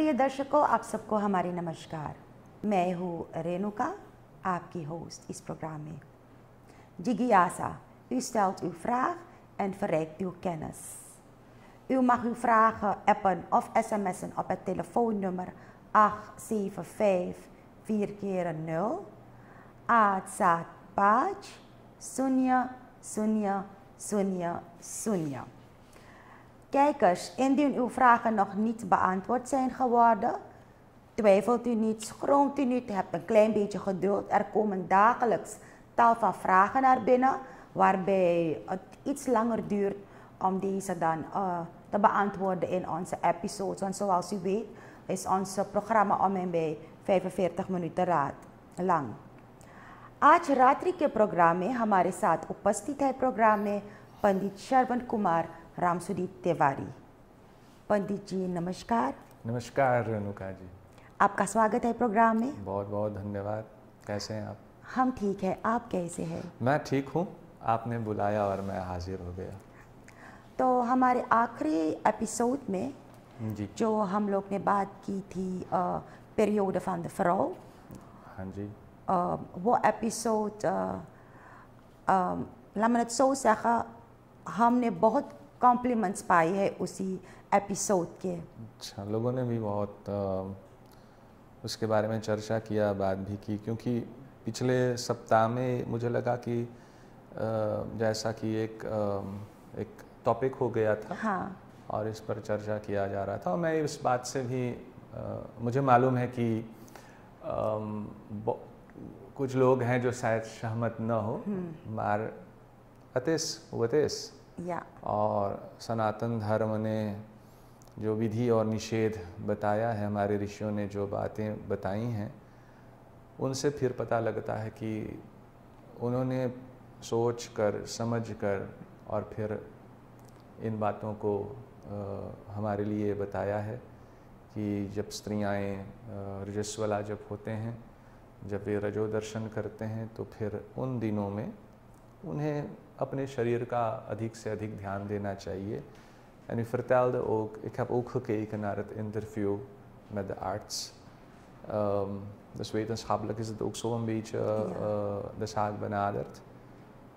प्रिय दर्शकों, आप सबको हमारी नमस्कार। मैं हूँ रेणुका, आपकी होस्ट इस प्रोग्राम में। Jigyasa, u stelt uw vraag en verrijkt uw kennis. U mag uw vragen appen of sms'en op het telefoonnummer 875-4x0 at page 0000. Kijkers, indien uw vragen nog niet beantwoord zijn geworden, twijfelt u niet, schroomt u niet, hebt een klein beetje geduld. Er komen dagelijks tal van vragen naar binnen, waarbij het iets langer duurt om deze dan te beantwoorden in onze episodes. Want zoals u weet is ons programma om en bij 45 minuten lang. आज रात्रि के programme में हमारे साथ उपस्थित है programme में पंडित श्रवण कुमार रामसुदीप तिवारी। पंडित जी नमस्कार। नमस्कार रेणुका जी, आपका स्वागत है प्रोग्राम में। बहुत बहुत धन्यवाद। कैसे हैं आप? हम ठीक हैं, आप कैसे हैं? मैं ठीक हूँ, आपने बुलाया और मैं हाजिर हो गया। तो हमारे आखिरी एपिसोड में जी, जो हम लोग ने बात की थी periode van de vrouw, हाँ जी, वो episode laat me het zo zeggen, हमने बहुत कॉम्प्लीमेंट्स पाए हैं उसी एपिसोड के। अच्छा, लोगों ने भी बहुत उसके बारे में चर्चा किया, बात भी की, क्योंकि पिछले सप्ताह में मुझे लगा कि जैसा कि एक टॉपिक हो गया था। हाँ। और इस पर चर्चा किया जा रहा था और मैं इस बात से भी मुझे मालूम है कि कुछ लोग हैं जो शायद सहमत न हो, मार वतिस या और सनातन धर्म ने जो विधि और निषेध बताया है, हमारे ऋषियों ने जो बातें बताई हैं, उनसे फिर पता लगता है कि उन्होंने सोच कर, समझ कर और फिर इन बातों को हमारे लिए बताया है कि जब स्त्रियाँ रजस्वला जब होते हैं, जब वे रजो दर्शन करते हैं, तो फिर उन दिनों में उन्हें अपने शरीर का अधिक से अधिक ध्यान देना चाहिए. En u vertelde ook, ik heb ook gekeken naar het interview met de arts. Dus wetenschappelijk is het ook zo een beetje de zaak benaderd.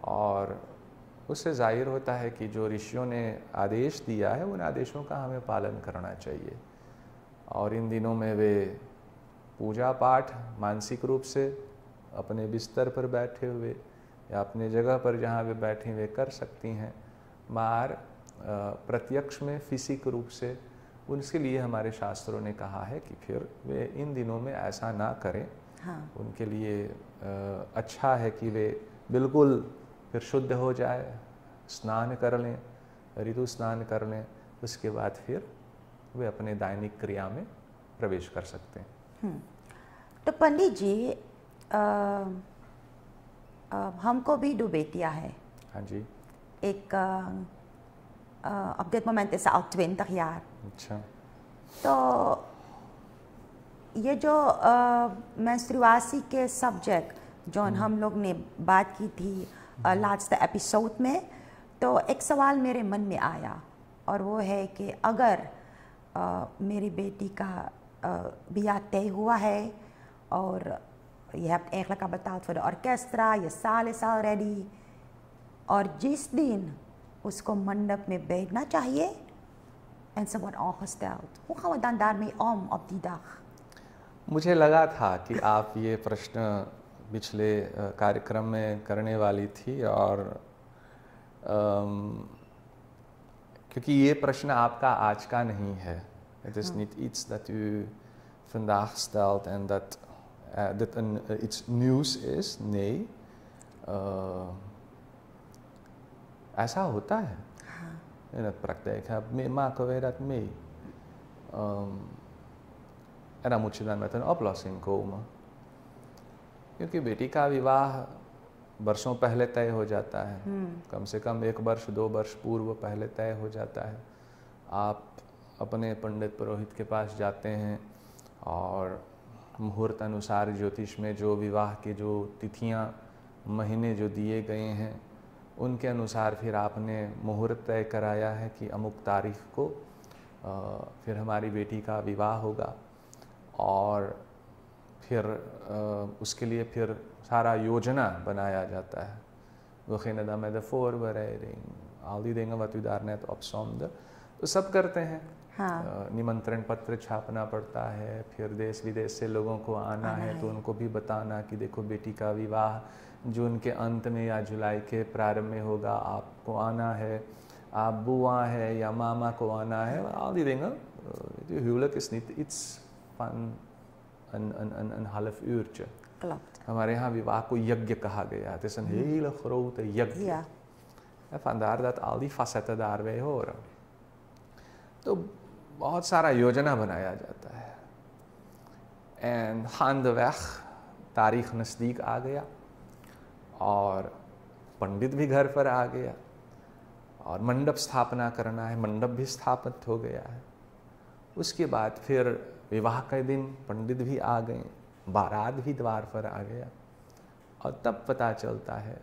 और उससे जाहिर होता है कि जो ऋषियों ने आदेश दिया है, उन आदेशों का हमें पालन करना चाहिए. और इन दिनों में वे पूजा पाठ मानसिक रूप से अपने बिस्तर पर बैठे हुए या अपने जगह पर जहाँ वे बैठी वे कर सकती हैं, मार प्रत्यक्ष में फिजिक रूप से उनके लिए हमारे शास्त्रों ने कहा है कि फिर वे इन दिनों में ऐसा ना करें. हाँ. उनके लिए अच्छा है कि वे बिल्कुल फिर शुद्ध हो जाए, स्नान कर लें, ऋतु स्नान कर लें, उसके बाद फिर वे अपने दैनिक क्रिया में प्रवेश कर सकते हैं. तो पंडित जी, हमको भी दो बेटियां हैं. हाँ जी. एक op dit moment is ze al 20 jaar. अच्छा. तो ये जो menstruatie के सब्जेक्ट जो हम लोग ने बात की थी लास्ट एपिसोड में, तो एक सवाल मेरे मन में आया और वो है कि अगर मेरी बेटी का ब्याह तय हुआ है और je hebt eigenlijk al betaald voor de orkestra, je zaal is al ready, और जिस दिन उसको मंडप में बैठना चाहिए en ze wordt aangesteld, hoe gaan we dan daarmee om op die dag? मुझे लगा था कि आप ये प्रश्न पिछले कार्यक्रम में करने वाली थी और क्योंकि ये प्रश्न आपका आज का नहीं है. Het is niet iets dat u vandaag stelt en dat dit iets nieuws is. Nee, ऐसा होता है in het praktijk. Maken wij dat mee? En dan moet je dan met een oplossing komen. क्योंकि बेटी का विवाह वर्षों पहले तय हो जाता है. कम से कम 1 वर्ष 2 वर्ष पूर्व पहले तय हो जाता है. आप अपने पंडित पुरोहित के पास जाते हैं और मुहूर्त अनुसार ज्योतिष में जो विवाह के जो तिथियां महीने जो दिए गए हैं, उनके अनुसार फिर आपने मुहूर्त तय कराया है कि अमुक तारीख को फिर हमारी बेटी का विवाह होगा और फिर उसके लिए फिर सारा योजना बनाया जाता है। We beginnen dan met de voorbereiding, al die dingen wat u daar net opsomde, तो सब करते हैं। हाँ। निमंत्रण पत्र छापना पड़ता है, फिर देश विदेश से लोगों को आना है तो उनको भी बताना कि देखो बेटी का विवाह जून के अंत में या जुलाई के प्रारंभ में होगा, आपको आना है, आप बुआ है या मामा को आना है, al die dingen. Het huwelijk is niet iets van een half uurtje. Klopt. हमारे यहाँ विवाह को यज्ञ कहा गया, het is een hele grote यज्ञ। Ja. En vandaar dat al die facetten daarbij horen। तो बहुत सारा योजना बनाया जाता है। एंड गांधेवeg तारीख नज़दीक आ गया और पंडित भी घर पर आ गया और मंडप स्थापना करना है, मंडप भी स्थापित हो गया है। उसके बाद फिर विवाह के दिन पंडित भी आ गए, बारात भी द्वार पर आ गया और तब पता चलता है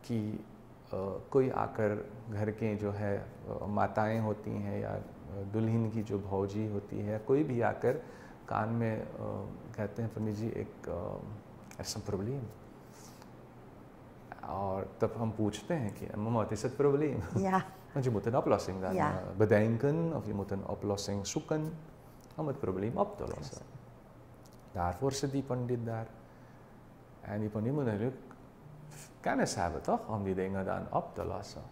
कि कोई आकर घर के जो है माताएं होती हैं या दुल्हन की जो भौजी होती है, कोई भी आकर कान में कहते हैं पंडित जी एक ऐसा प्रॉब्लम, और तब हम पूछते हैं कि mama wat is het probleem? Ja. Want je moet een oplossing dan bedenken of je moet een oplossing zoeken om het probleem op te lossen. Daarvoor zit die pandit daar. En die pandit moet natuurlijk kennis hebben toch, om die dingen dan op te lossen.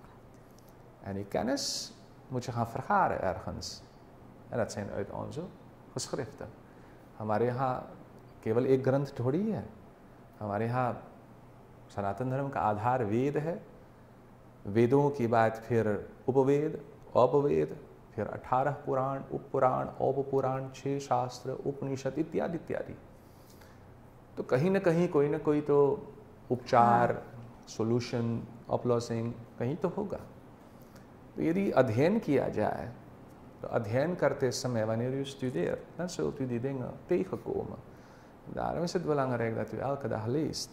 En die kennis moet je gaan vergaren ergens. En dat zijn uit onze geschriften. हमारे यहाँ केवल एक ग्रंथ थोड़ी है, हमारे यहाँ सनातन धर्म का आधार वेद है। वेदों की बात फिर उपवेद, अपवेद, फिर 18 पुराण, उपपुराण, औपपुराण, 6 शास्त्र, उपनिषद इत्यादि इत्यादि। तो कहीं न कहीं कोई न कोई तो उपचार, सॉल्यूशन, अपलॉसिंग कहीं तो होगा। तो यदि अध्ययन किया जाए तो अध्ययन करते समय wanneer u studeert, dan zult u die dingen tegenkomen. Daarom is het belangrijk dat u elke dag leest,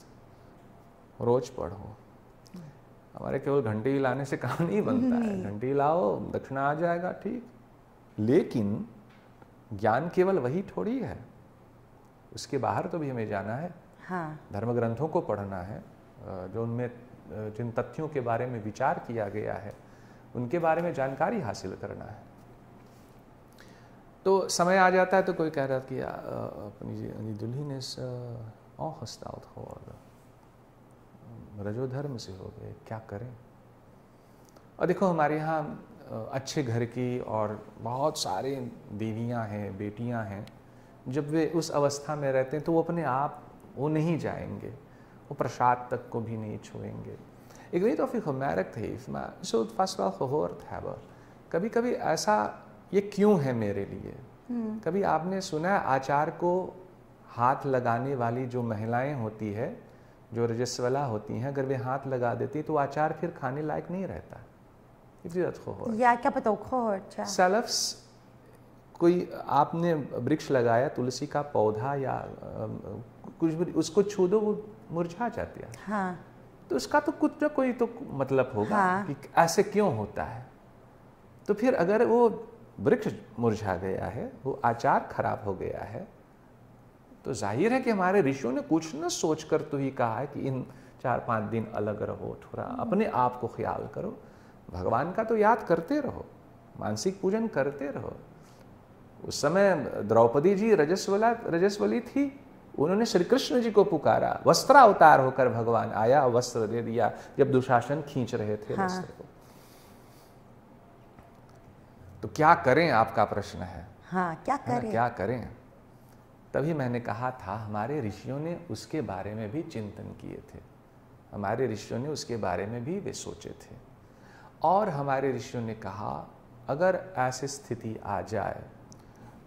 रोज पढ़ो। हमारे केवल घंटी लाने से काम नहीं बनता है, घंटी लाओ दक्षिणा आ जाएगा ठीक, लेकिन ज्ञान केवल वही थोड़ी है, उसके बाहर तो भी हमें जाना है। हाँ। धर्म ग्रंथों को पढ़ना है, जो उनमें जिन तथ्यों के बारे में विचार किया गया है उनके बारे में जानकारी हासिल करना है। तो समय आ जाता है तो कोई कह रहा कि अपनी दुल्हन is ongesteld geworden, रजोधर्म से हो गए, क्या करें। और देखो हमारे यहाँ अच्छे घर की और बहुत सारे देवियाँ हैं, बेटियाँ हैं, जब वे उस अवस्था में रहते हैं तो वो अपने आप वो नहीं जाएंगे, वो प्रसाद तक को भी नहीं छुएंगे। Ik weet of u gemerkt heeft, maar u zult vast wel gehoord hebben, कभी कभी ऐसा ये क्यों है मेरे लिए। कभी आपने सुना है आचार को हाथ लगाने वाली जो महिलाएं होती है, जो रजस्वला होती हैं, अगर वे हाथ लगा देती तो आचार फिर खाने लायक नहीं रहता। Ja, ik heb het ook gehoord, ja। Zelfs कोई आपने वृक्ष लगाया, तुलसी का पौधा या कुछ भी, उसको छू दो वो मुरझा जाती है। हाँ। तो उसका तो कुछ ना कोई तो मतलब होगा। हाँ। कि ऐसे क्यों होता है। तो फिर अगर वो वृक्ष मुरझा गया है, वो आचार खराब हो गया है, तो जाहिर है कि हमारे ऋषियों ने कुछ न सोचकर तो ही कहा है कि इन 4-5 दिन अलग रहो, थोड़ा अपने आप को ख्याल करो, भगवान का तो याद करते रहो, मानसिक पूजन करते रहो। उस समय द्रौपदी जी रजस्वली थी, उन्होंने श्री कृष्ण जी को पुकारा, वस्त्रावतार होकर भगवान आया, वस्त्र दे दिया जब दुशासन खींच रहे थे वस्त्र को। तो क्या करें, आपका प्रश्न है। हाँ, क्या करें, क्या करें। तभी मैंने कहा था हमारे ऋषियों ने उसके बारे में भी चिंतन किए थे, हमारे ऋषियों ने उसके बारे में भी वे सोचे थे। और हमारे ऋषियों ने कहा अगर ऐसी स्थिति आ जाए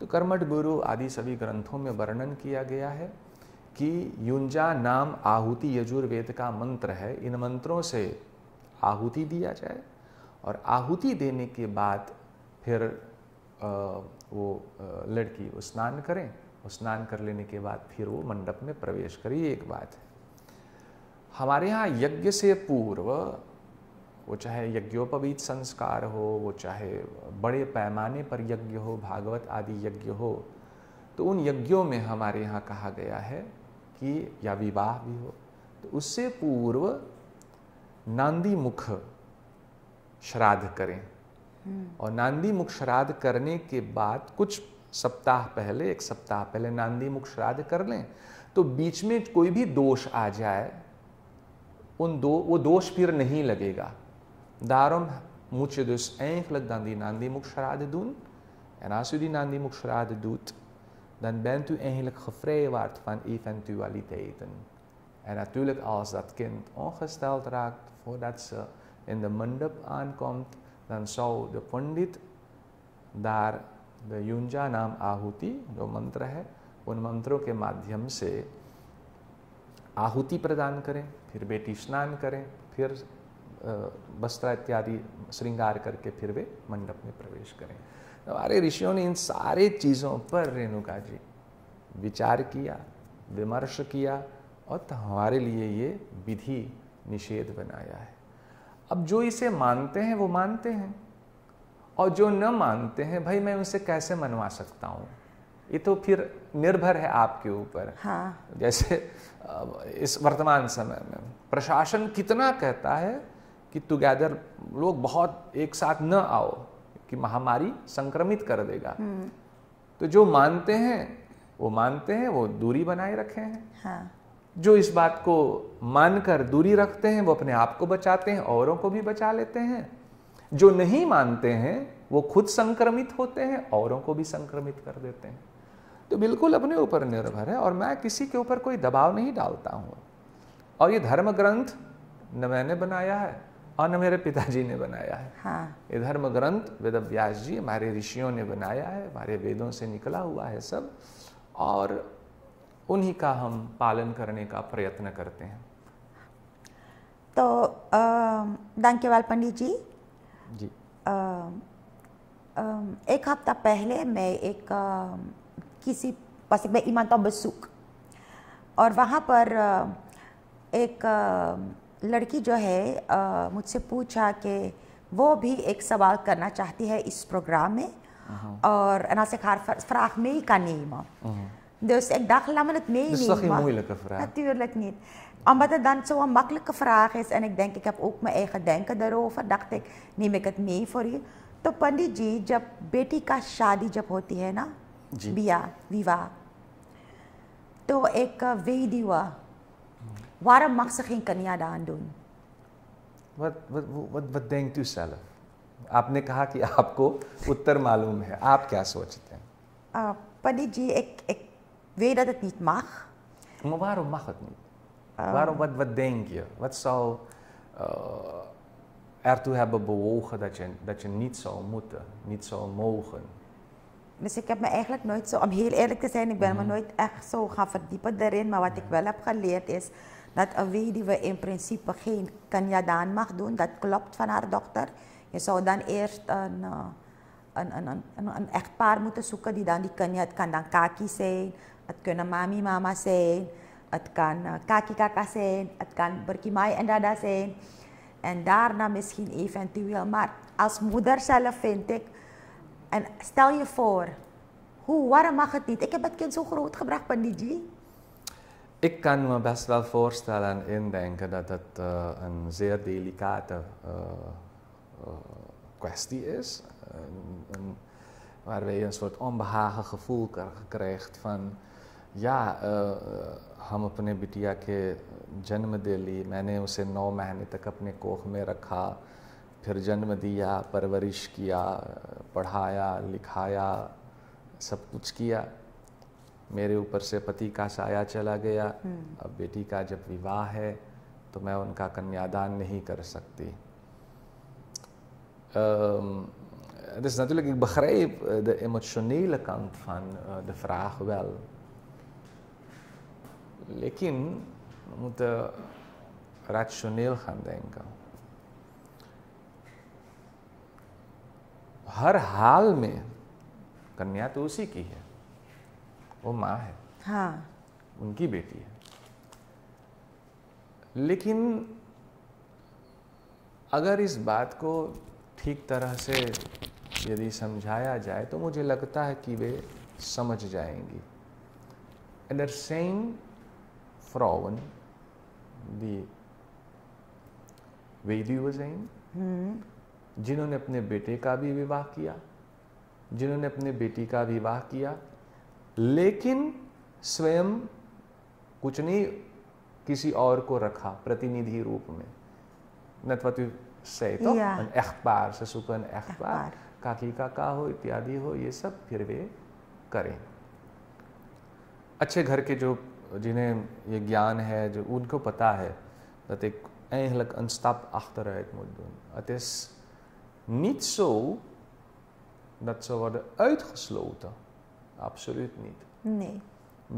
तो कर्मठ गुरु आदि सभी ग्रंथों में वर्णन किया गया है कि युंजा नाम आहुति यजुर्वेद का मंत्र है, इन मंत्रों से आहुति दिया जाए और आहुति देने के बाद फिर वो लड़की वो स्नान करें, और स्नान कर लेने के बाद फिर वो मंडप में प्रवेश करे। ये एक बात है। हमारे यहाँ यज्ञ से पूर्व वो चाहे यज्ञोपवीत संस्कार हो, वो चाहे बड़े पैमाने पर यज्ञ हो, भागवत आदि यज्ञ हो, तो उन यज्ञों में हमारे यहाँ कहा गया है कि या विवाह भी हो तो उससे पूर्व नांदी मुख श्राद्ध करें, और नांदी मुख श्राद्ध करने के बाद कुछ सप्ताह पहले, 1 सप्ताह पहले नांदी मुख श्राद्ध कर लें, तो बीच में कोई भी दोष आ जाए वो दोष फिर नहीं लगेगा. Daarom moet je dus eigenlijk dan die Nandi Mokshrade doen. En als u die Nandi Mokshrade doet, dan bent u eigenlijk gevrijwaard van eventualiteiten. En natuurlijk als dat kind ongesteld raakt voordat ze in de mandap aankomt, dan zou de pandit daar de Yunja naam Ahuti, जो मंत्र है, उन मंत्रों के माध्यम से आहुति प्रदान करें, फिर बेटी स्नान करें, फिर वस्त्र इत्यादि श्रृंगार करके फिर वे मंडप में प्रवेश करें. हमारे ऋषियों ने इन सारे चीज़ों पर रेणुका जी विचार किया, विमर्श किया, और तो हमारे लिए ये विधि निषेध बनाया है. अब जो इसे मानते हैं वो मानते हैं, और जो न मानते हैं भाई मैं उनसे कैसे मनवा सकता हूँ, ये तो फिर निर्भर है आपके ऊपर. हाँ. जैसे इस वर्तमान समय में प्रशासन कितना कहता है कि टुगेदर लोग बहुत एक साथ न आओ कि महामारी संक्रमित कर देगा, तो जो मानते हैं वो मानते हैं, वो दूरी बनाए रखे हैं. हाँ. जो इस बात को मानकर दूरी रखते हैं वो अपने आप को बचाते हैं, औरों को भी बचा लेते हैं. जो नहीं मानते हैं वो खुद संक्रमित होते हैं, औरों को भी संक्रमित कर देते हैं. तो बिल्कुल अपने ऊपर निर्भर है, और मैं किसी के ऊपर कोई दबाव नहीं डालता हूँ. और ये धर्म ग्रंथ न मैंने बनाया है और न मेरे पिताजी ने बनाया है. हाँ. ये धर्म ग्रंथ वेद व्यास जी हमारे ऋषियों ने बनाया है, हमारे वेदों से निकला हुआ है सब, और उन्हीं का हम पालन करने का प्रयत्न करते हैं. तो दानकेवाल पंडित जी, एक हफ्ता पहले मैं किसी बस मैं इमानता बसूक, और वहाँ पर एक लड़की जो है मुझसे पूछा कि वो भी एक सवाल करना चाहती है इस प्रोग्राम में, और en als ik haar vraag mee kan nemen. Dus ik dacht, laat me het meenemen. Dat is toch geen moeilijke vraag? Natuurlijk niet. Omdat het dan zo'n makkelijke vraag is en ik denk, ik heb ook mijn eigen denken daarover, dacht ik, neem ik het mee voor u. तो पंडित जी, जब बेटी का शादी जब होती है ना, विवाह, तो एक weduwe, waarom mag ze geen कन्यादान doen? Wat denkt u zelf? आपने कहा कि आपको उत्तर मालूम है, आप क्या सोचते हैं? पंडित जी, ik weet dat het niet mag. Maar waarom mag het niet? Wat denk je? Wat zou ertoe hebben bewogen dat je niet zou moeten, niet zou mogen? Dus ik heb me eigenlijk nooit zo, om heel eerlijk te zijn, ik ben me nooit echt zo gaan verdiepen daarin. Maar wat ik wel heb geleerd is dat een weduwe in principe geen kanyadaan mag doen. Dat klopt van haar dochter. Je zou dan eerst een echtpaar moeten zoeken die dan die kanya, het kan dan kaki zijn, het kunnen mami mama zijn, het kan kaki kaka zijn, het kan berkimai en dada zijn. En daarna misschien eventueel, maar als moeder zelf vind ik, en stel je voor, waarom mag het niet? Ik heb het kind zo groot gebracht, Panditji. Ik kan me best wel voorstellen en indenken dat het een zeer delicate kwestie is. Waarbij je een soort onbehagen gevoel krijgt van, ja, हम अपने बिटिया के जन्म दे ली, मैंने उसे 9 महीने तक अपने कोख में रखा, फिर जन्म दिया, परवरिश किया, पढ़ाया लिखाया, सब कुछ किया, मेरे ऊपर से पति का साया चला गया, अब बेटी का जब विवाह है तो मैं उनका कन्यादान नहीं कर सकती. Dus natuurlijk, ik begrijp de emotionele kant van de vraag wel. लेकिन we moeten rationeel gaan denken. हर हाल में कन्या तो उसी की है, वो माँ है, हाँ, उनकी बेटी है. लेकिन अगर इस बात को ठीक तरह से यदि समझाया जाए तो मुझे लगता है कि वे समझ जाएंगी। And der zijn vrouwen die weduwe zijn, जिन्होंने अपने बेटे का भी विवाह किया, जिन्होंने अपने बेटी का विवाह किया, लेकिन स्वयं कुछ नहीं किसी और को रखा प्रतिनिधि रूप में। Net wat u zei toch? Ja. Een echtpaar, ze zoeken een echtpaar, काकी काका हो इत्यादि हो, ये सब फिर वे करें। अच्छे घर के जो जिन्हें ये ज्ञान है, जो उनको पता है dat ik eigenlijk een stap achteruit moet doen. Het is niet zo dat ze worden uitgesloten, absoluut niet। नहीं,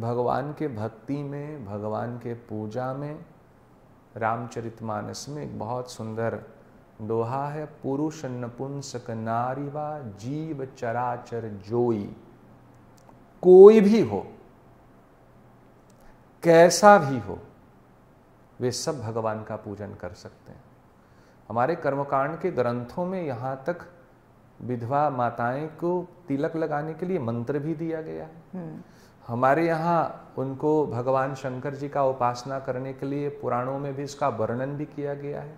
भगवान के भक्ति में, भगवान के पूजा में, रामचरितमानस में एक बहुत सुंदर दोहा है, पुरुष नपुंसक नारीवा जीव चराचर जोई। कोई भी हो, कैसा भी हो, वे सब भगवान का पूजन कर सकते हैं। हमारे कर्मकांड के ग्रंथों में यहाँ तक विधवा माताएं को तिलक लगाने के लिए मंत्र भी दिया गया है। हमारे यहाँ उनको भगवान शंकर जी का उपासना करने के लिए पुराणों में भी इसका वर्णन भी किया गया है।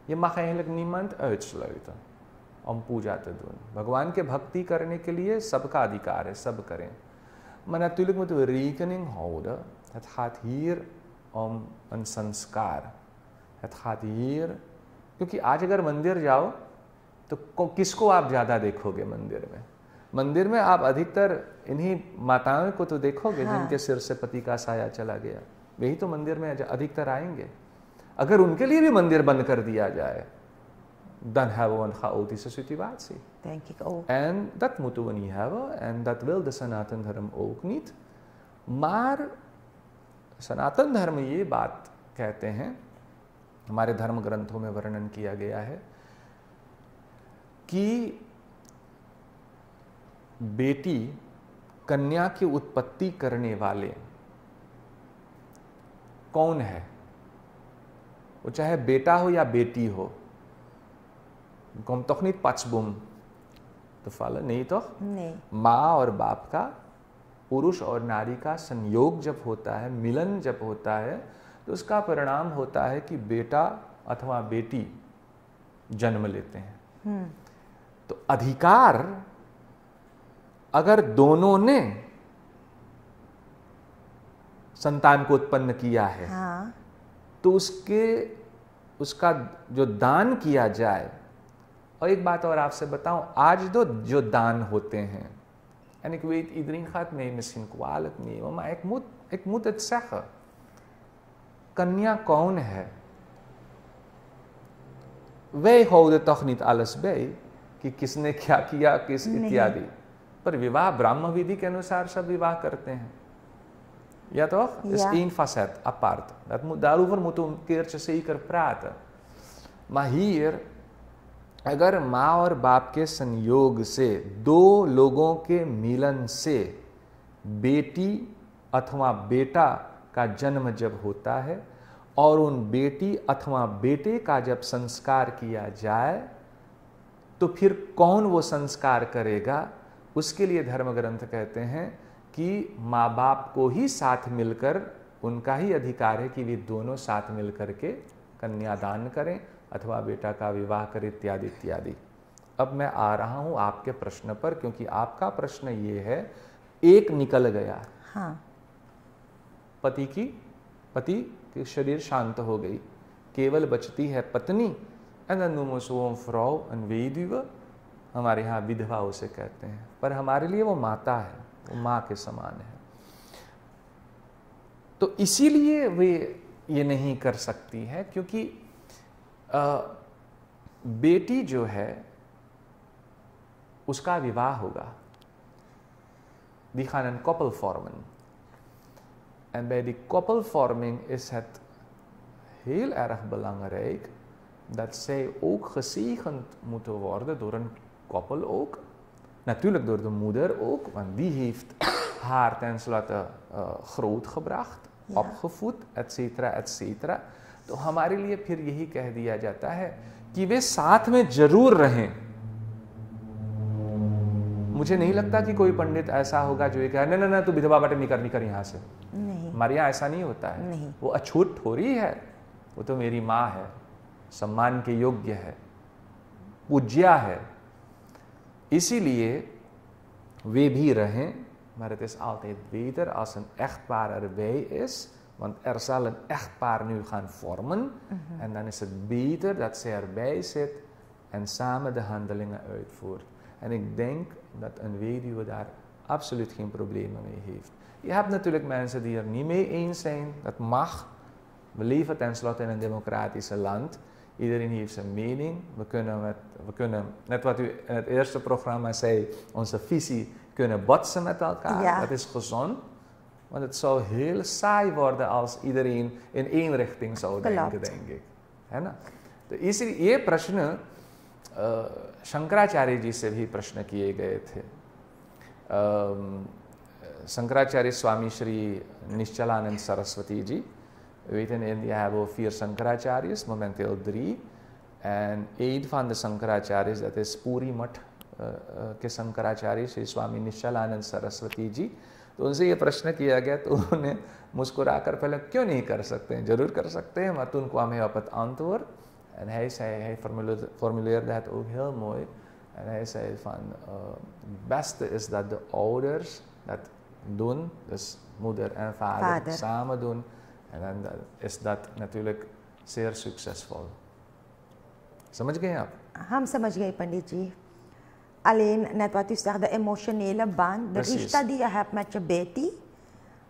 ये mag eigenlijk niemand uitsluiten om पूजा te doen। भगवान के भक्ति करने के लिए सबका अधिकार है, सब करें। Maar natuurlijk moeten we rekening houden, het gaat hier om een संस्कार। het gaat hier, क्योंकि आज अगर मंदिर जाओ तो किसको आप ज़्यादा देखोगे मंदिर में? मंदिर में आप अधिकतर इन्हीं माताओं को तो देखोगे, हाँ। जिनके सिर से पति का साया चला गया, वही तो मंदिर में अधिकतर आएंगे। अगर उनके लिए भी मंदिर बंद कर दिया जाए, dan hebben we een chaotische situatie। denk ik ook। En dat moeten we niet hebben, en dat wil de Sanatan Dharma ook niet। Maar सनातन धर्म ये बात कहते हैं, हमारे धर्म ग्रंथों में वर्णन किया गया है कि बेटी कन्या की उत्पत्ति करने वाले कौन है, वो चाहे बेटा हो या बेटी हो। Komt toch niet patsboom te vallen? नहीं तो नहीं। माँ और बाप का, पुरुष और नारी का संयोग जब होता है, मिलन जब होता है, तो उसका परिणाम होता है कि बेटा अथवा बेटी जन्म लेते हैं। तो अधिकार अगर दोनों ने संतान को उत्पन्न किया है, हाँ। तो उसका जो दान किया जाए। और एक बात और आपसे बताऊं, आज जो दान होते हैं, en ik weet iedereen gaat mij misschien kwalijk nemen, maar ik moet het zeggen, कन्या कौन है? wij houden toch niet alles bij कि किसने क्या किया, किस इत्यादि, पर विवाह ब्राह्म विधि के अनुसार सब विवाह करते हैं। Ja toch? Dat is één facet apart. Daarover moeten we een keertje zeker praten। maar hier, अगर माँ और बाप के संयोग से, दो लोगों के मिलन से बेटी अथवा बेटा का जन्म जब होता है और उन बेटी अथवा बेटे का जब संस्कार किया जाए, तो फिर कौन वो संस्कार करेगा? उसके लिए धर्म ग्रंथ कहते हैं कि माँ बाप को ही साथ मिलकर, उनका ही अधिकार है कि वे दोनों साथ मिलकर के कन्यादान करें अथवा बेटा का विवाह करें, इत्यादि इत्यादि। अब मैं आ रहा हूं आपके प्रश्न पर, क्योंकि आपका प्रश्न ये है, एक निकल गया, हाँ। पति की शरीर शांत हो गई, केवल बचती है पत्नी। En dan noemen we zo'n vrouw een weduwe, हमारे यहाँ विधवा उसे कहते हैं, पर हमारे लिए वो माता है, वो माँ के समान है। तो इसीलिए वे ये नहीं कर सकती है, क्योंकि बेटी जो है उसका विवाह होगा। Die gaan een koppel vormen। En bij die koppelvorming is het heel erg belangrijk dat zij ook gezegend moeten worden door een koppel ook. Natuurlijk door de moeder ook, want die heeft haar tenslotte grootgebracht, opgevoed, etc. etc. तो हमारे लिए फिर यही कह दिया जाता है कि वे साथ में जरूर रहें। मुझे नहीं लगता कि कोई पंडित ऐसा होगा जो ये कहे नहीं नहीं नहीं तू विधवा बटे निकर यहाँ से। नहीं, हमारे यहाँ ऐसा नहीं होता है। नहीं। वो अछूत थोड़ी है, वो तो मेरी माँ है, सम्मान के योग्य है, पूज्या है, इसीलिए वे भी रहें. Maar het is altijd beter als een echtpaar erbij is, want er zal een echtpaar nu gaan vormen. En dan is het beter dat zij erbij zit en samen de handelingen uitvoert. En ik denk dat een weduwe daar absoluut geen problemen mee heeft. Je hebt natuurlijk mensen die er niet mee eens zijn, dat mag. We leven tenslotte in een democratisch land. Iedereen heeft zijn mening. We kunnen, net wat u in het eerste programma zei, onze visie kunnen botsen met elkaar. Ja. Dat is gezond. Want het zou heel saai worden als iedereen in één richting zou denken, denk ik. है ना? तो इसलिए ये प्रश्न शंकराचार्य जी से भी प्रश्न किए गए थे. Shankaracharya Swami Shri Nischalaనంద Saraswati ji. We weten in India hebben we 4 Shankaracharyas, momenteel 3. En een van de Shankaracharyas, dat is Puri Math के शंकराचार्य श्री स्वामी निश्चलानंद सरस्वती जी. तो उनसे ये प्रश्न किया गया तो उन्होंने मुस्कुराकर पहले क्यों नहीं कर सकते हैं, जरूर कर सकते हैं, maar toen kwam hij op het antwoord en hij formuleerde het ook heel mooi en hij zei van het beste is dat de ouders dat doen, dus moeder en vader samen doen en dan is dat natuurlijk zeer succesvol. समझ गए आप? हम समझ गए पंडित जी. Alleen, net wat u zegt, de emotionele band, de rishta die je hebt met je Betty,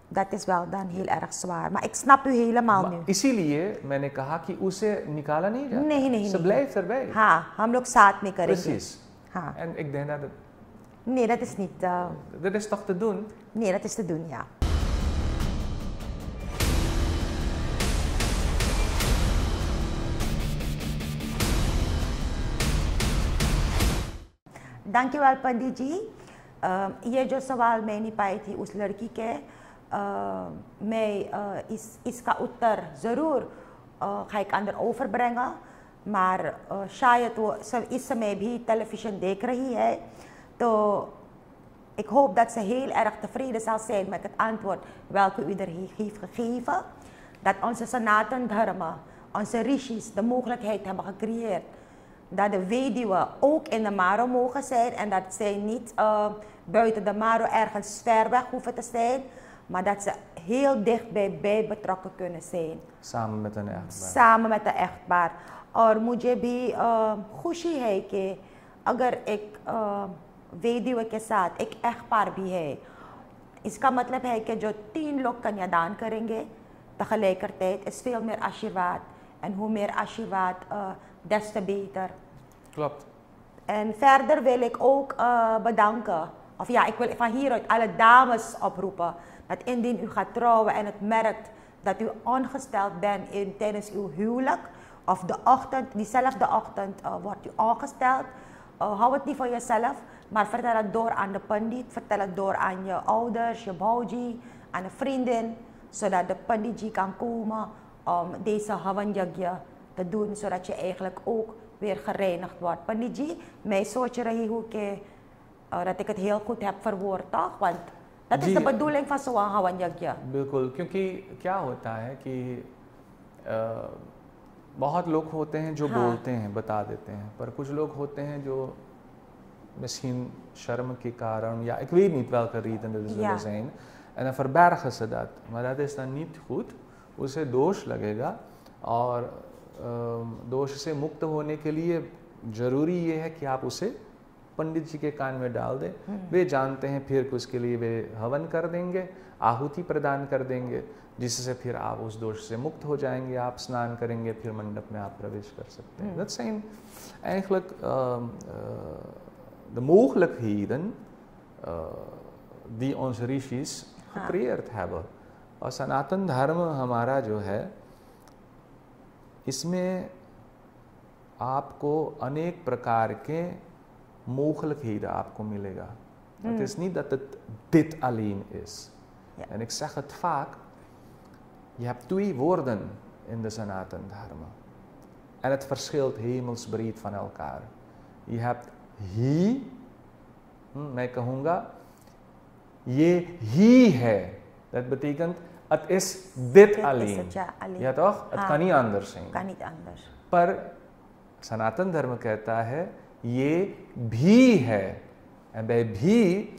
dat is wel dan heel erg zwaar. Maar ik snap u helemaal nu. इसीलिए मैंने कहा कि उसे निकाला नहीं जाता. नहीं. Ze blijft erbij. हाँ, हम लोग साथ में करेंगे. Precies. हाँ. En ik denk dat het... Nee, dat is niet... Dat is toch te doen? Nee, dat is te doen, ja. दांकीवाल पंडित जी, ये जो सवाल मैं नहीं पाई थी उस लड़की के, मैं इसका उत्तर ज़रूर ga ik aan haar overbrengen, maar शायद वो इस समय भी television देख रही है, तो ik hoop dat ze heel erg tevreden zal zijn met het antwoord welke u er heeft gegeven, dat onze Sanatan Dharma, onze rishis de mogelijkheid hebben gecreëerd dat de weduwen ook in de Maro mogen zijn en dat zij niet buiten de Maro ergens ver weg hoeven te zijn, maar dat ze heel dichtbij betrokken kunnen zijn. Samen met een echtpaar. Samen met een echtpaar. और मुझे भी खुशी है कि अगर एक वेदियों के साथ एक echtpaar भी है, इसका मतलब है कि जो 3 लोग कन्यादान करेंगे tegelijkertijd is veel meer आशीर्वाद en hoe meer आशीर्वाद des te beter. Klopt. En verder wil ik ook bedanken, of ja, ik wil van hieruit alle dames oproepen, dat indien u gaat trouwen en het merkt dat u ongesteld bent tijdens uw huwelijk, of de ochtend, diezelfde ochtend wordt u ongesteld, hou het niet voor jezelf, maar vertel het door aan de pandit, vertel het door aan je ouders, je bauji, aan een vriendin, zodat de panditji kan komen om deze havan yagya te doen, zodat je eigenlijk ook weer gereinigd wordt. Panditji, मैं सोच रही हूँ कि dat ik het heel goed heb verwoord, toch? Want dat is de bedoeling van zo'n हवन यज्ञ. बिल्कुल, क्योंकि क्या होता है कि बहुत लोग होते हैं जो बोलते हैं, बता देते हैं, पर कुछ लोग होते हैं जो misschien शर्म के कारण या ik weet niet welke redenen er zullen zijn en dan verbergen ze dat, maar dat is dan niet goed, उसे दोष लगेगा और दोष से मुक्त होने के लिए ज़रूरी ये है कि आप उसे पंडित जी के कान में डाल दें. वे जानते हैं फिर कि उसके लिए वे हवन कर देंगे, आहुति प्रदान कर देंगे, जिससे फिर आप उस दोष से मुक्त हो जाएंगे. आप स्नान करेंगे, फिर मंडप में आप प्रवेश कर सकते हैं. Dat zijn eigenlijk de mogelijkheden die onze rishis gecreëerd hebben. और सनातन धर्म हमारा जो है इसमें आपको अनेक प्रकार के mogelijkheden आपको मिलेगा. Het is niet dat het dit alleen is. En ik zeg het vaak, je hebt 2 woorden in de Sanatan Dharma. En het verschilt hemelsbreed van elkaar. Je hebt ही, मैं कहूँगा ये ही है. Dat betekent het is dit alleen. Ja toch? Het kan niet anders zijn. Kan niet anders. पर सनातन धर्म कहता है ये भी है. En bij भी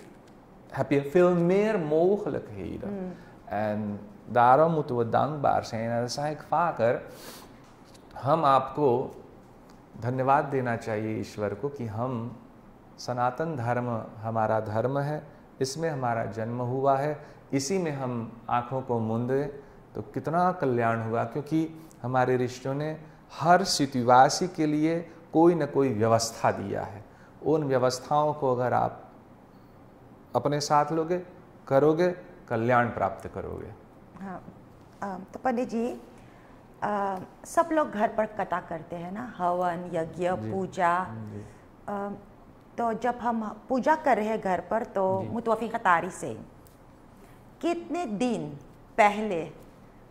heb je veel meer mogelijkheden. En daarom moeten we dankbaar zijn. En dat zeg ik vaker. हम आपको धन्यवाद देना चाहिए ईश्वर को कि हम सनातन धर्म हमारा धर्म है, इसमें हमारा जन्म हुआ है, इसी में हम आँखों को मूंदे तो कितना कल्याण हुआ. क्योंकि हमारे ऋषियों ने हर स्थितिवासी के लिए कोई न कोई व्यवस्था दिया है. उन व्यवस्थाओं को अगर आप अपने साथ लोगे, करोगे, कल्याण प्राप्त करोगे. हाँ, तो पंडित जी सब लोग घर पर कथा करते हैं ना, हवन, यज्ञ, पूजा. तो जब हम पूजा कर रहे हैं घर पर तो मुतवफ़ी ख़तारी से कितने दिन पहले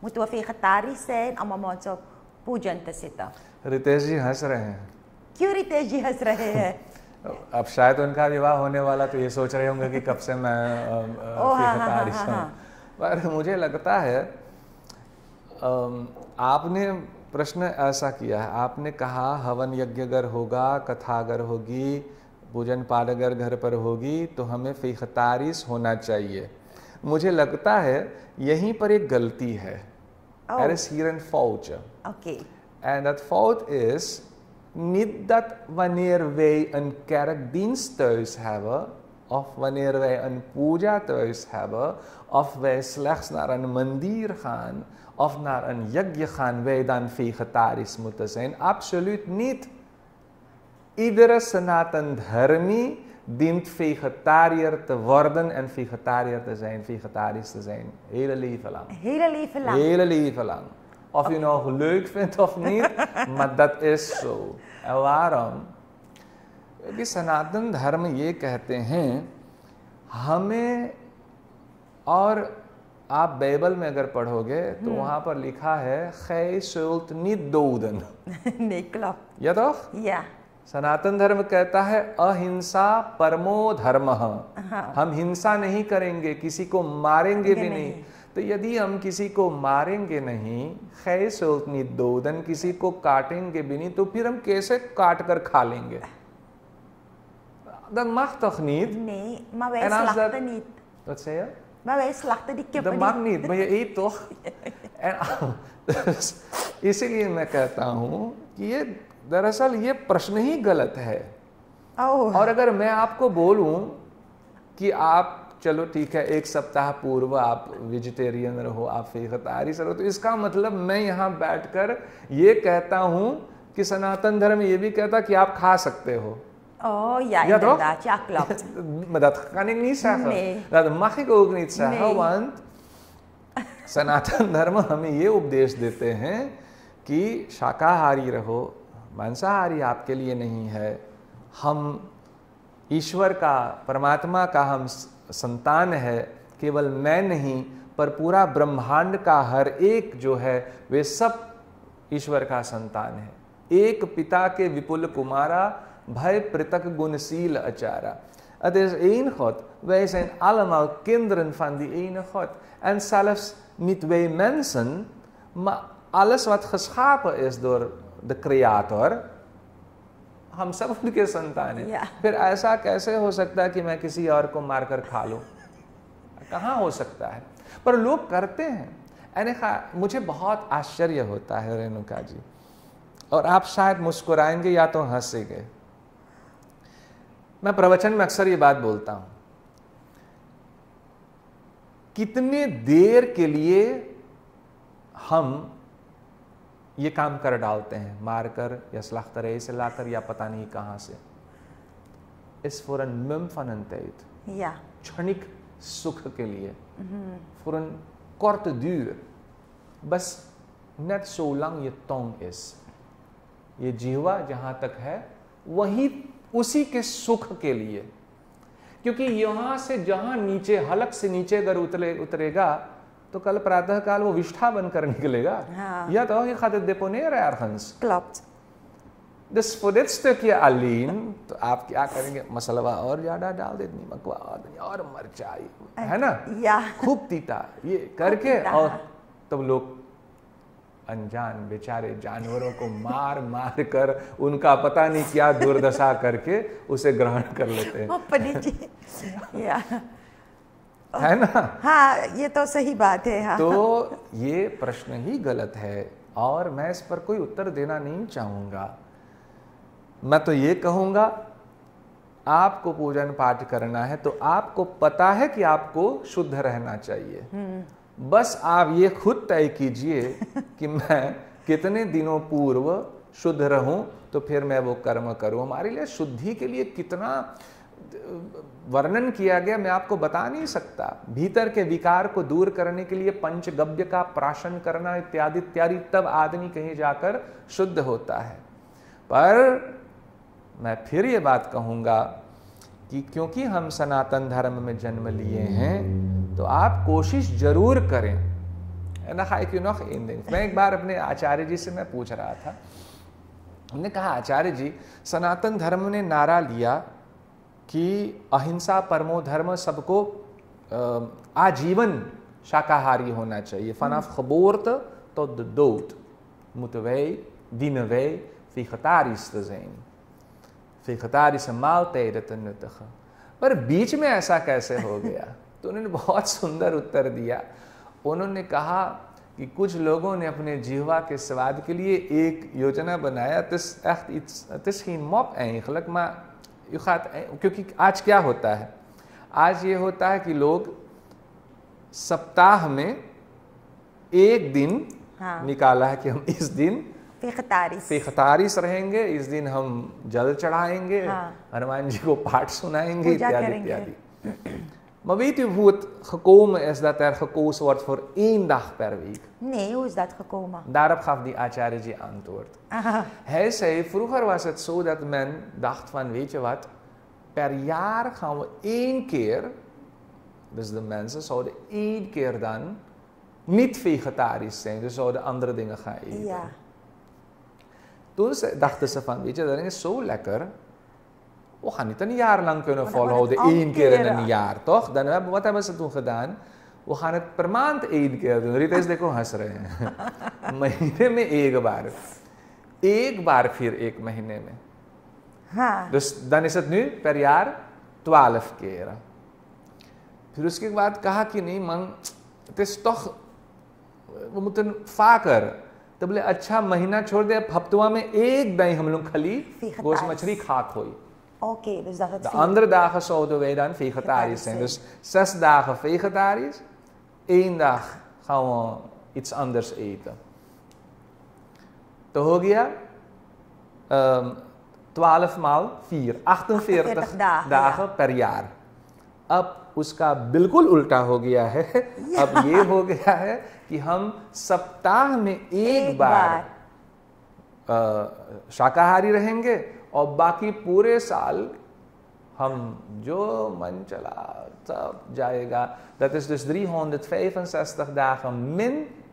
मुतवफ़ी ख़तारी से अमामोत्सव पूजन तसिता. रितेश जी हंस रहे हैं. क्यों रितेश जी हंस रहे हैं? अब शायद उनका विवाह होने वाला तो ये सोच रहे होंगे कि कब से मैं ख़तारी से हूँ. पर मुझे लगता है आपने प्रश्न ऐसा किया है. आपने कहा हवन यज्ञ अगर होगा, कथा अगर होगी, पूजन पाठ अगर घर पर होगी तो हमें फ़िख़तारिस होना चाहिए. मुझे लगता है यहीं पर एक गलती है. Er is hier een foutje. Okay. En dat fout is niet dat wanneer wij een kerkdienst thuis hebben, of wanneer wij een puja thuis hebben, of wij slechts naar een mandir gaan, of naar een yajna gaan, wij dan vegetarisch moeten zijn. Absoluut niet. Iedere Sanatan Dharmi dient vegetariër te worden en vegetariër te zijn, vegetarisch te zijn. Hele leven lang. Hele leven lang. Hele leven lang. Of je nou leuk vindt of niet, maar dat is zo. En waarom? क्योंकि सनातन धर्म ये कहते हैं हमें, और आप Bible में अगर पढ़ोगे तो वहाँ पर लिखा है gij zult niet doden. Nee, klopt. या तो? Ja. सनातन धर्म कहता है अहिंसा परमो धर्म. हम हिंसा नहीं करेंगे, किसी को मारेंगे भी नहीं. तो यदि हम किसी को मारेंगे नहीं, gij zult niet doden, किसी को काटेंगे भी नहीं, तो फिर हम कैसे काट कर खा लेंगे? Dat mag toch niet? Nee, maar wij slachten niet. Wat zei je? Maar wij slachten die kippen niet. Dat mag niet, maar je eet toch? En dus, इसीलिए मैं कहता हूँ कि ये दरअसल ये प्रश्न ही गलत है. और अगर मैं आपको बोलूँ कि आप चलो ठीक है, एक सप्ताह पूर्व आप वेजिटेरियन रहो, आप फ़िख़तारिस रहो, तो इसका मतलब मैं यहाँ बैठकर ये कहता हूँ कि सनातन धर्म ये भी कहता कि आप खा सकते हो. Oh ja, inderdaad. Ja, klopt. Maar dat kan ik niet zeggen. Nee. Dat mag ik ook niet zeggen, nee. want सनातन धर्म हमें ये उपदेश देते हैं कि शाकाहारी रहो, मांसाहारी आपके लिए नहीं है. हम ईश्वर का, परमात्मा का हम संतान है. केवल मैं नहीं पर पूरा ब्रह्मांड का हर एक जो है वे सब ईश्वर का संतान है. एक पिता के विपुल कुमारा, भय पृथक गुणशील acara. Het is één God. Wij zijn allemaal kinderen van die ene God. En zelfs niet wij mensen, maar alles wat geschapen is door de creator, हम सब उनके संतान हैं. फिर ऐसा कैसे हो सकता है कि मैं किसी और को मारकर खा लूं? कहाँ हो सकता है? पर लोग करते हैं. मुझे बहुत आश्चर्य होता है रेणुका जी, और आप शायद मुस्कुराएंगे या तो हंसेंगे. मैं प्रवचन में अक्सर ये बात बोलता हूं, कितने देर के लिए हम ये काम कर डालते हैं, मारकर या slachterij से लाकर या पता नहीं कहां से. is voor een mum van een tijd. Ja. क्षणिक सुख के लिए. voor een korte duur. बस net zolang je tong is. ये जीवा जहां तक है वही उसी के सुख के लिए. क्योंकि यहां से जहां नीचे, हलक से नीचे अगर उतरेगा तो कल प्रातः काल वो विष्ठा बनकर निकलेगा. हाँ. Ja toch? Je gaat het deponeren ergens. Klopt. Dus voor dit stukje alleen, तो आप क्या करेंगे? मसाला और ज़्यादा डाल दे, नमक और मिर्चाई, है ना? खूब तीता ये करके और तब लोग अनजान बेचारे जानवरों को मार मार कर उनका पता नहीं क्या दुर्दशा करके उसे ग्रहण कर लेते हैं। है ना? हाँ, ये तो सही बात है। हाँ। तो ये प्रश्न ही गलत है और मैं इस पर कोई उत्तर देना नहीं चाहूँगा। मैं तो ये कहूँगा, आपको पूजन पाठ करना है तो आपको पता है कि आपको शुद्ध रहना चाहिए। बस आप ये खुद तय कीजिए कि मैं कितने दिनों पूर्व शुद्ध रहूं तो फिर मैं वो कर्म करूं। हमारे लिए शुद्धि के लिए कितना वर्णन किया गया मैं आपको बता नहीं सकता। भीतर के विकार को दूर करने के लिए पंचगव्य का प्राशन करना इत्यादि इत्यादि, तब आदमी कहीं जाकर शुद्ध होता है। पर मैं फिर ये बात कहूँगा कि क्योंकि हम सनातन धर्म में जन्म लिए हैं तो आप कोशिश जरूर करें। मैं एक बार अपने आचार्य जी से मैं पूछ रहा था, हमने कहा आचार्य जी, सनातन धर्म ने नारा लिया कि अहिंसा परमो धर्म, सबको आजीवन शाकाहारी होना चाहिए। vanaf geboorte tot de dood moeten wij, dienen wij vegetarisch te zijn, vegetarische maaltijden te nuttigen। पर बीच में ऐसा कैसे हो गया? तो उन्होंने बहुत सुंदर उत्तर दिया। उन्होंने कहा कि कुछ लोगों ने अपने जीवा के स्वाद के लिए एक योजना बनाया। Het is geen mop eigenlijk, maar u gaat, क्योंकि आज क्या होता है, आज ये होता है कि लोग सप्ताह में एक दिन निकाला है कि हम इस दिन वेजिटेरियन रहेंगे, इस दिन हम जल चढ़ाएंगे, हनुमान जी को पाठ सुनाएंगे इत्यादि इत्यादि। Maar weet u hoe het gekomen is dat er gekozen wordt voor 1 dag per week? Nee, hoe is dat gekomen? Daarop gaf die Acharyaji antwoord. Hij zei, vroeger was het zo dat men dacht van, weet je wat, per jaar gaan we 1 keer, dus de mensen zouden 1 keer dan niet vegetarisch zijn, dus zouden andere dingen gaan eten. Ja. Toen dachten ze van, weet je, dat is zo lekker. We gaan niet een jaar lang kunnen volhouden, 1 keer in een jaar, toch? Dan wat hebben ze toen gedaan? We gaan het per maand 1 keer doen। Rita is देखो हंस रहे हैं। महीने में 1 बार, 1 बार फिर 1 महीने में। हाँ। Dus dan is het nu per jaar 12 keer। फिर उसके बाद कहा कि नहीं man, het is toch, we moeten vaker। तो बोले अच्छा महीना छोड़ दे, हफ्तवा में 1 दिन हम लोग खाली गोश्त मछली खा खोई। Oké, dus dat het de andere dagen zouden wij dan vegetarisch zijn. Dus 6 dagen vegetarisch, 1 dag gaan we iets anders eten. तो हो गया 12 माल 4, 48 dagen per jaar। अब उसका बिल्कुल उल्टा हो गया है। अब ये हो गया है कि हम सप्ताह में 1 बार शाकाहारी रहेंगे और बाकी पूरे साल हम जो मन चला सब जाएगा। Dat is dus 365 dagen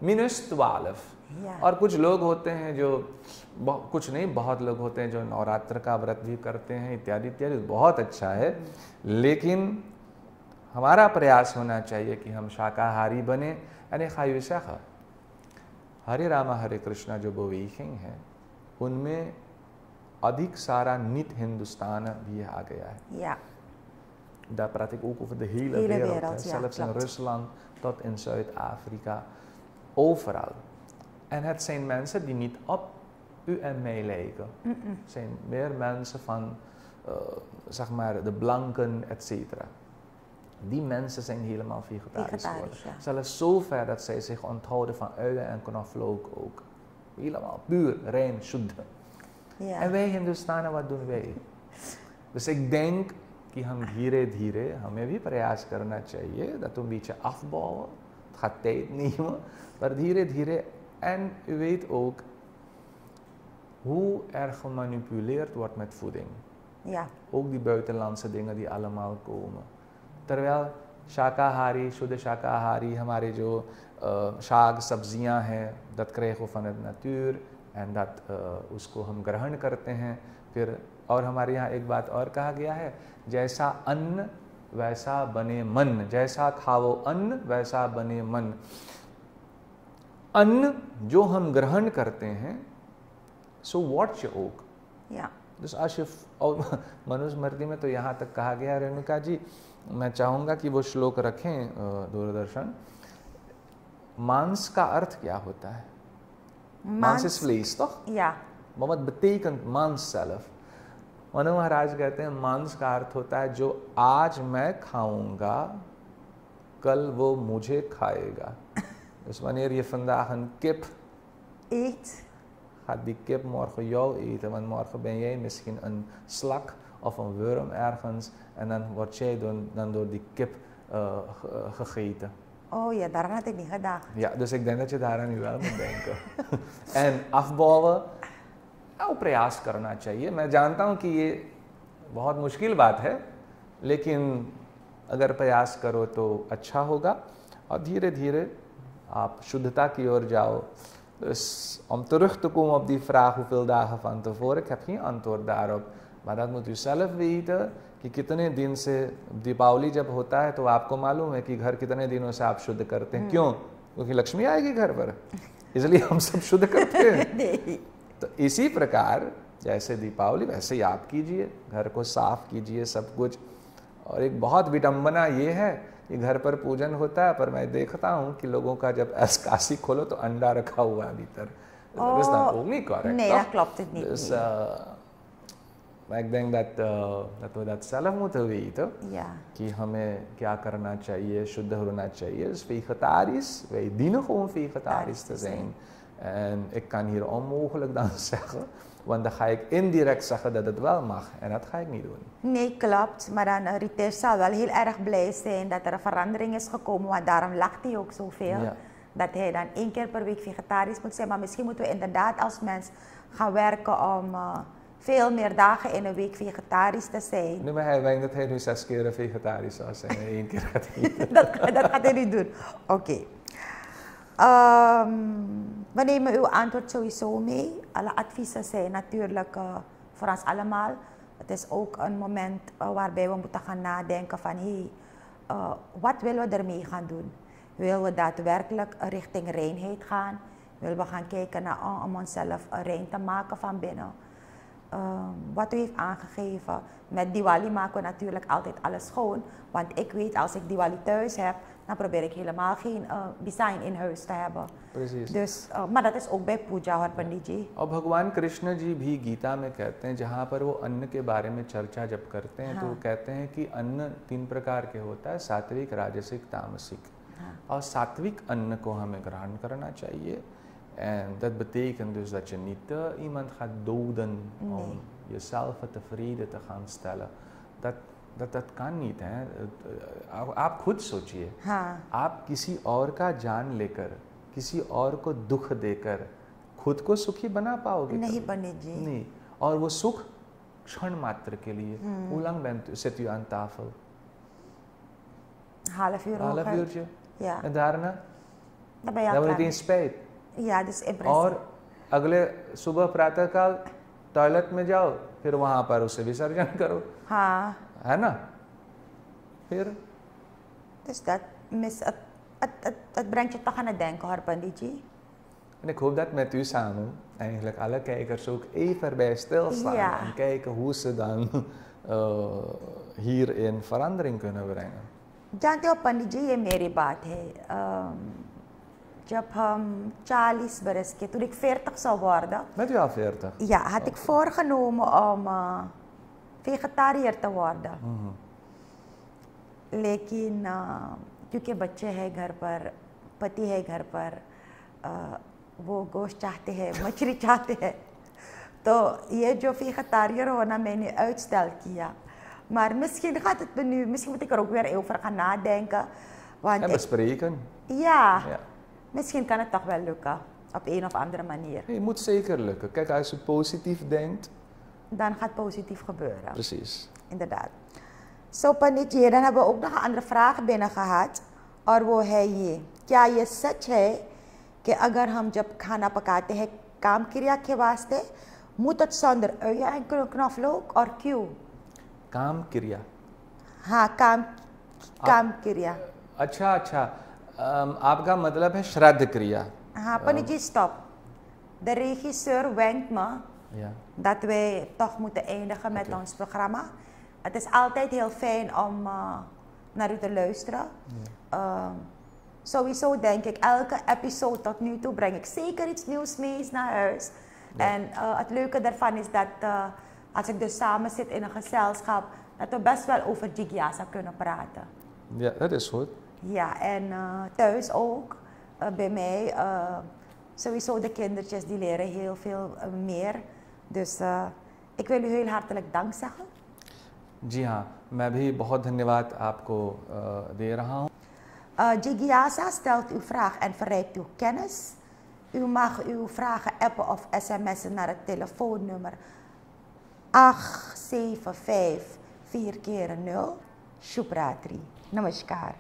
minus 12। और कुछ लोग होते हैं जो, कुछ नहीं बहुत लोग होते हैं जो नवरात्र का व्रत भी करते हैं इत्यादि इत्यादि, बहुत अच्छा है। लेकिन हमारा प्रयास होना चाहिए कि हम शाकाहारी बने। यानी खायुशा हरे रामा हरे कृष्णा जो beweging है उनमें अधिक सारा niet Hindoestaan भी आ गया है। Ja. Daar praat ik ook over de hele wereld, zelfs in Rusland tot in Zuid-Afrika, overal. En het zijn mensen die niet op u en mij lijken. Het zijn meer mensen van, zeg maar, de blanken, etc. Die mensen zijn helemaal vegetarisch geworden. Ja. Zelfs zover dat zij zich onthouden van uien en knoflook ook. Helemaal puur, rein, shuddha. Ja. En wij Hindustanen, wat doen wij? Dus ik denk कि हम धीरे धीरे हमें भी प्रयास करना चाहिए dat we een beetje afbouwen. Het gaat tijd nemen, maar धीरे धीरे. En u weet ook hoe er gemanipuleerd wordt met voeding. Ja. Ook die buitenlandse dingen die allemaal komen. Terwijl शाकाहारी, शुद्ध शाकाहारी, हमारे जो शाक सब्जियां हैं, dat krijgen we van de natuur, and that उसको हम ग्रहण करते हैं। फिर और हमारे यहाँ एक बात और कहा गया है, जैसा अन्न वैसा बने मन, जैसा खाओ अन्न वैसा बने मन। अन्न जो हम ग्रहण करते हैं, so what you okay, Ashif और मनुस्मृति में तो यहाँ तक कहा गया। रेणुका जी, मैं चाहूँगा कि वो श्लोक रखें दूरदर्शन। मांस का अर्थ क्या होता है? मांस is vlees, toch? Ja. Maar wat betekent मांस zelf? मनु महाराज कहते हैं मांस का अर्थ होता है जो आज मैं खाऊंगा, कल वो मुझे खाएगा। Dus wanneer je vandaag een kip eet, gaat die kip morgen jou eten, want morgen ben jij misschien een slak of een worm ergens en dan word jij dan door die kip gegeten. Oh ja, daaraan had ik niet gedacht. Ja, dus ik denk dat je daaraan nu wel moet denken. En afbouwen, nou, प्रयास करना चाहिए। मैं जानता हूँ कि ये बहुत मुश्किल बात है, लेकिन अगर प्रयास करो तो अच्छा होगा और धीरे धीरे आप शुद्धता की ओर जाओ। Dus om terug te komen op die vraag hoeveel dagen van tevoren, ik heb geen antwoord daarop, maar dat moet u zelf weten कि कितने दिन से दीपावली जब होता है तो आपको मालूम है कि घर कितने दिनों से आप शुद्ध करते हैं। क्यों? क्योंकि लक्ष्मी आएगी घर पर, इसलिए हम सब शुद्ध करते हैं। तो इसी प्रकार जैसे दीपावली वैसे ही आप कीजिए, घर को साफ कीजिए सब कुछ। और एक बहुत विडंबना ये है कि घर पर पूजन होता है, पर मैं देखता हूँ कि लोगों का जब एस्कासी खोलो तो अंडा रखा हुआ है भीतर। Dat is dan ook niet correct. Nee, dat klopt het niet. Dus ik denk dat we dat zelf moeten weten. Ja. कि हमें क्या करना चाहिए, शुद्ध होना चाहिए। Dus vegetarisch, wij dienen gewoon vegetarisch te zijn. En ik kan hier onmogelijk dan zeggen, want dan ga ik indirect zeggen dat het wel mag. En dat ga ik niet doen. Nee, klopt. Maar dan Ritesh zal wel heel erg blij zijn dat er een verandering is gekomen. Want daarom lacht hij ook zoveel. Ja. Dat hij dan 1 keer per week vegetarisch moet zijn. Maar misschien moeten we inderdaad als mens gaan werken om veel meer dagen in een week vegetarisch te zijn. Nee, maar hij denkt dat hij nu 6 keer vegetarisch zou zijn en 1 keer gaat eten. dat gaat hij niet doen. Oké. We nemen uw antwoord sowieso mee. Alle adviezen zijn natuurlijk voor ons allemaal. Het is ook een moment waarbij we moeten gaan nadenken van wat willen we ermee gaan doen? Willen we daadwerkelijk richting reinheid gaan? Willen we gaan kijken naar om onszelf rein te maken van binnen? Wat u heeft aangegeven, met Diwali maken we natuurlijk altijd alles schoon. Want ik weet, als ik Diwali thuis heb, dan probeer ik helemaal geen design in huis te hebben. Precies. Dus, maar dat is ook bij puja hoor, पंडित जी। और भगवान कृष्ण जी भी गीता में कहते हैं, जहाँ पर वो अन्न के बारे में चर्चा जब करते हैं, तो वो कहते हैं कि अन्न 3 प्रकार के होता है, सात्विक, राजसिक, तामसिक। और सात्विक अन्न को हमें ग्रहण करना चाहिए। En dat betekent dus dat je niet iemand gaat doden om jezelf tevreden te gaan stellen. Dat kan niet है। आप खुद सोचिए, आप किसी और का जान लेकर, किसी और को दुख देकर खुद को सुखी बना पाओगे? नहीं बने जी। नहीं। और वो सुख क्षण मात्र के लिए। Hoe lang zit u aan tafel? Half uurtje. Ja. En daarna? Dan ben je dan wordt het in spijt। या जिस और अगले सुबह प्रातःकाल टॉयलेट में जाओ, फिर वहां पर उसे विसर्जन करो। हाँ, है ना? फिर dus het brengt je toch aan het denken hoor, pandit जी। En ik hoop dat met u samen eigenlijk alle kijkers ook even bij stilstaan en kijken hoe ze dan hierin verandering kunnen brengen। जानते हो पंडित जी, ये मेरी बात है। जब हम 40 बरस के, toen ik 40 zou worden. Bent u al 40? Ja, had ik voorgenomen om vegetariër te worden. लेकिन क्योंकि बच्चे हैं घर पर, पति है घर पर, वो गोश्त चाहते हैं, मछली चाहते हैं, तो ये जो vegetariër होना मैंने uitstel किया। Maar misschien gaat het me nu, misschien moet ik er ook weer over gaan nadenken. Want en bespreken. Ja. Misschien kan het toch wel lukken, op een of andere manier. Het moet zeker lukken. Kijk, als je positief denkt, dan gaat positief gebeuren. Precies. Inderdaad. So Pandit ji, dan hebben we ook nog een andere vraag binnen gehad, और वो है ये, क्या ये सच है कि अगर हम जब खाना पकाते हैं कामक्रिया के वास्ते moet het zonder uien en knoflook और क्यों? काम क्रिया। हाँ, कामक्रिया। अच्छा अच्छा, आपका मतलब है श्राद्ध क्रिया। हाँ, Panigi, stop. De regisseur wenkt me Ja. dat wij toch moeten eindigen met ons programma. Het is altijd heel fijn om naar u te luisteren. Sowieso denk ik, elke episode tot nu toe breng ik zeker iets nieuws mee naar huis. Ja. En het leuke daarvan is dat als ik dus samen zit in een gezelschap, dat we best wel over Jigyasa kunnen praten. Ja, dat is goed. Ja, en thuis ook, bij mij, sowieso de kindertjes die leren heel veel meer. Dus ik wil u heel hartelijk dank zeggen. जी हाँ, मैं भी बहुत धन्यवाद आपको दे रहा हूँ। Jigyasa stelt uw vraag en verrijkt uw kennis. U mag uw vragen appen of sms'en naar het telefoonnummer 875 4 keer 0. Shubhratri. Namaskar.